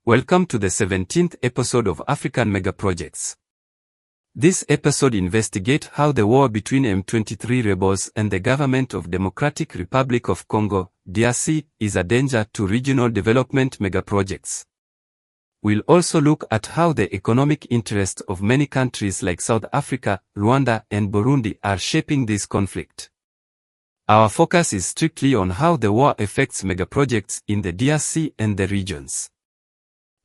Welcome to the 17th episode of African Megaprojects. This episode investigates how the war between M23 rebels and the government of Democratic Republic of Congo, DRC, is a danger to regional development megaprojects. We'll also look at how the economic interests of many countries like South Africa, Rwanda, and Burundi are shaping this conflict. Our focus is strictly on how the war affects megaprojects in the DRC and the regions.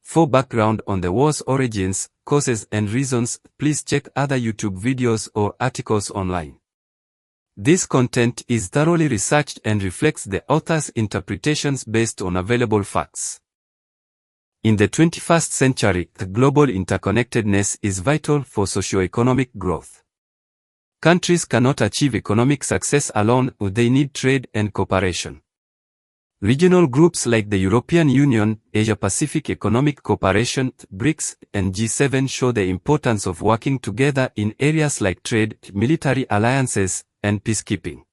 For background on the war's origins, causes and reasons, please check other YouTube videos or articles online. This content is thoroughly researched and reflects the author's interpretations based on available facts. In the 21st century, the global interconnectedness is vital for socio-economic growth. Countries cannot achieve economic success alone, they need trade and cooperation. Regional groups like the European Union, Asia-Pacific Economic Cooperation, BRICS, and G7 show the importance of working together in areas like trade, military alliances, and peacekeeping.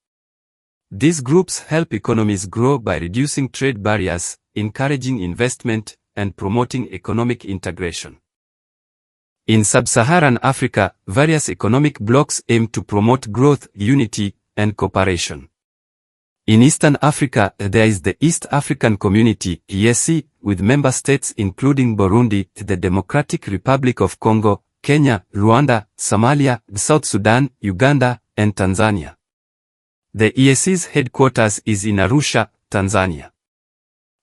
These groups help economies grow by reducing trade barriers, encouraging investment, and promoting economic integration. In sub-Saharan Africa, various economic blocs aim to promote growth, unity, and cooperation. In Eastern Africa, there is the East African Community, EAC, with member states including Burundi, the Democratic Republic of Congo, Kenya, Rwanda, Somalia, South Sudan, Uganda, and Tanzania. The EAC's headquarters is in Arusha, Tanzania.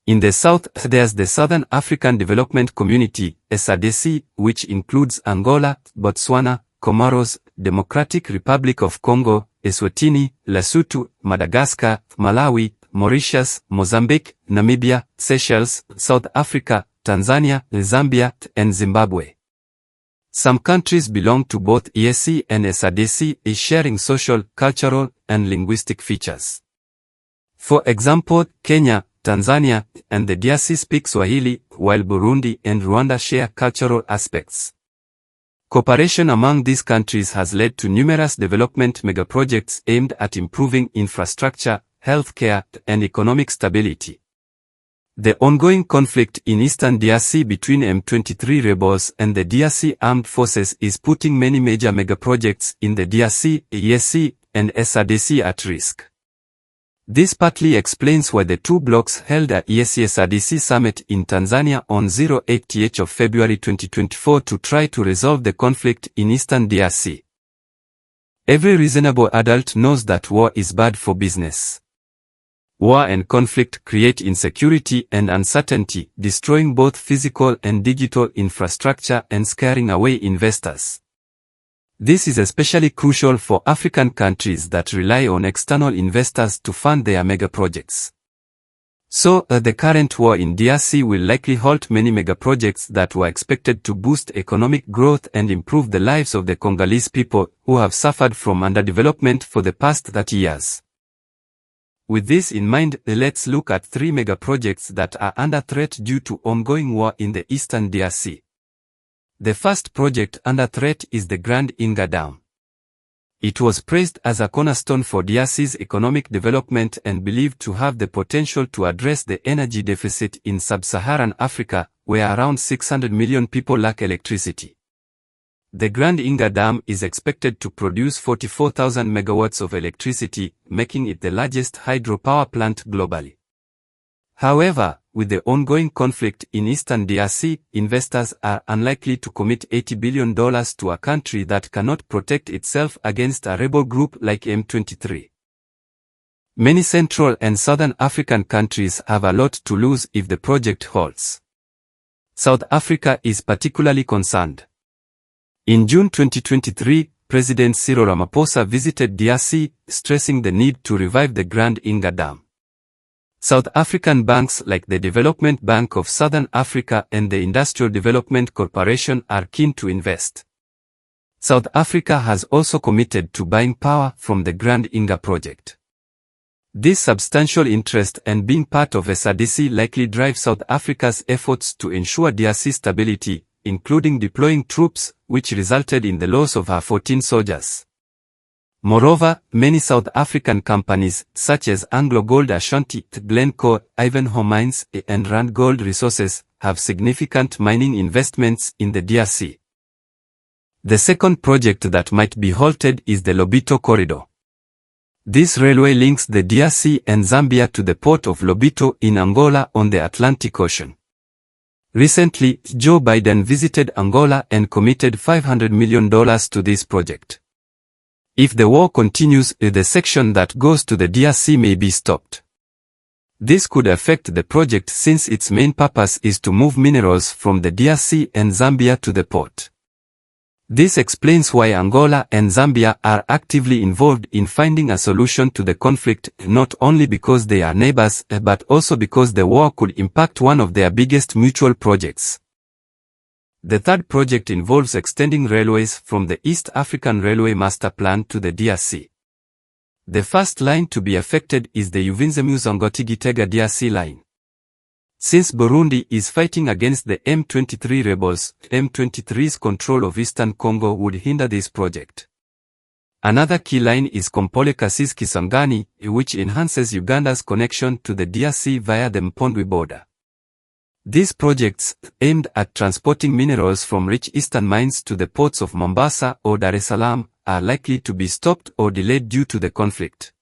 In the south, there's the Southern African Development Community, SADC, which includes Angola, Botswana, Comoros, Democratic Republic of Congo, Eswatini, Lesotho, Madagascar, Malawi, Mauritius, Mozambique, Namibia, Seychelles, South Africa, Tanzania, Zambia, and Zimbabwe. Some countries belong to both EAC and SADC, sharing social, cultural, and linguistic features. For example, Kenya, Tanzania, and the DRC speak Swahili, while Burundi and Rwanda share cultural aspects. Cooperation among these countries has led to numerous development megaprojects aimed at improving infrastructure, healthcare, and economic stability. The ongoing conflict in eastern DRC between M23 rebels and the DRC armed forces is putting many major megaprojects in the DRC, EAC, and SADC at risk. This partly explains why the two blocs held a EAC-SADC summit in Tanzania on 8th of February 2024 to try to resolve the conflict in eastern DRC. Every reasonable adult knows that war is bad for business. War and conflict create insecurity and uncertainty, destroying both physical and digital infrastructure and scaring away investors. This is especially crucial for African countries that rely on external investors to fund their megaprojects. So, the current war in DRC will likely halt many megaprojects that were expected to boost economic growth and improve the lives of the Congolese people, who have suffered from underdevelopment for the past 30 years. With this in mind, let's look at 3 megaprojects that are under threat due to ongoing war in the eastern DRC. The first project under threat is the Grand Inga Dam. It was praised as a cornerstone for DRC's economic development and believed to have the potential to address the energy deficit in sub-Saharan Africa, where around 600 million people lack electricity. The Grand Inga Dam is expected to produce 44,000 megawatts of electricity, making it the largest hydropower plant globally. However, with the ongoing conflict in eastern DRC, investors are unlikely to commit $80 billion to a country that cannot protect itself against a rebel group like M23. Many Central and Southern African countries have a lot to lose if the project halts. South Africa is particularly concerned. In June 2023, President Cyril Ramaphosa visited DRC, stressing the need to revive the Grand Inga Dam. South African banks like the Development Bank of Southern Africa and the Industrial Development Corporation are keen to invest. South Africa has also committed to buying power from the Grand Inga project. This substantial interest and being part of SADC likely drives South Africa's efforts to ensure DRC stability, including deploying troops, which resulted in the loss of her 14 soldiers. Moreover, many South African companies, such as Anglo Gold Ashanti, Glencore, Ivanhoe Mines, and Rand Gold Resources, have significant mining investments in the DRC. The second project that might be halted is the Lobito Corridor. This railway links the DRC and Zambia to the port of Lobito in Angola on the Atlantic Ocean. Recently, Joe Biden visited Angola and committed $500 million to this project. If the war continues, the section that goes to the DRC may be stopped. This could affect the project since its main purpose is to move minerals from the DRC and Zambia to the port. This explains why Angola and Zambia are actively involved in finding a solution to the conflict, not only because they are neighbors, but also because the war could impact one of their biggest mutual projects. The third project involves extending railways from the East African Railway Master Plan to the DRC. The first line to be affected is the Uvinza-Muzongoti-Gitega DRC line. Since Burundi is fighting against the M23 rebels, M23's control of Eastern Congo would hinder this project. Another key line is Kompole-Kasisi-Kisangani, which enhances Uganda's connection to the DRC via the Mpondwe border. These projects, aimed at transporting minerals from rich eastern mines to the ports of Mombasa or Dar es Salaam, are likely to be stopped or delayed due to the conflict.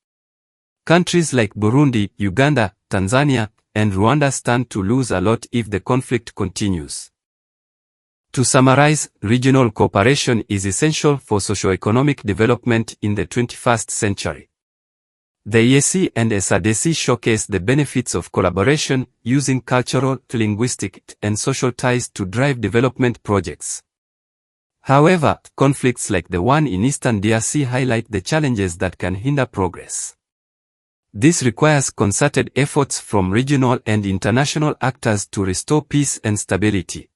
Countries like Burundi, Uganda, Tanzania, and Rwanda stand to lose a lot if the conflict continues. To summarize, regional cooperation is essential for socio-economic development in the 21st century. The EAC and SADC showcase the benefits of collaboration using cultural, linguistic, and social ties to drive development projects. However, conflicts like the one in Eastern DRC highlight the challenges that can hinder progress. This requires concerted efforts from regional and international actors to restore peace and stability.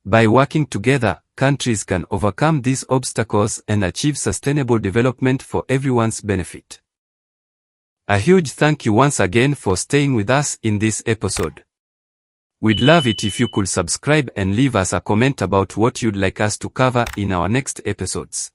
By working together, countries can overcome these obstacles and achieve sustainable development for everyone's benefit. A huge thank you once again for staying with us in this episode. We'd love it if you could subscribe and leave us a comment about what you'd like us to cover in our next episodes.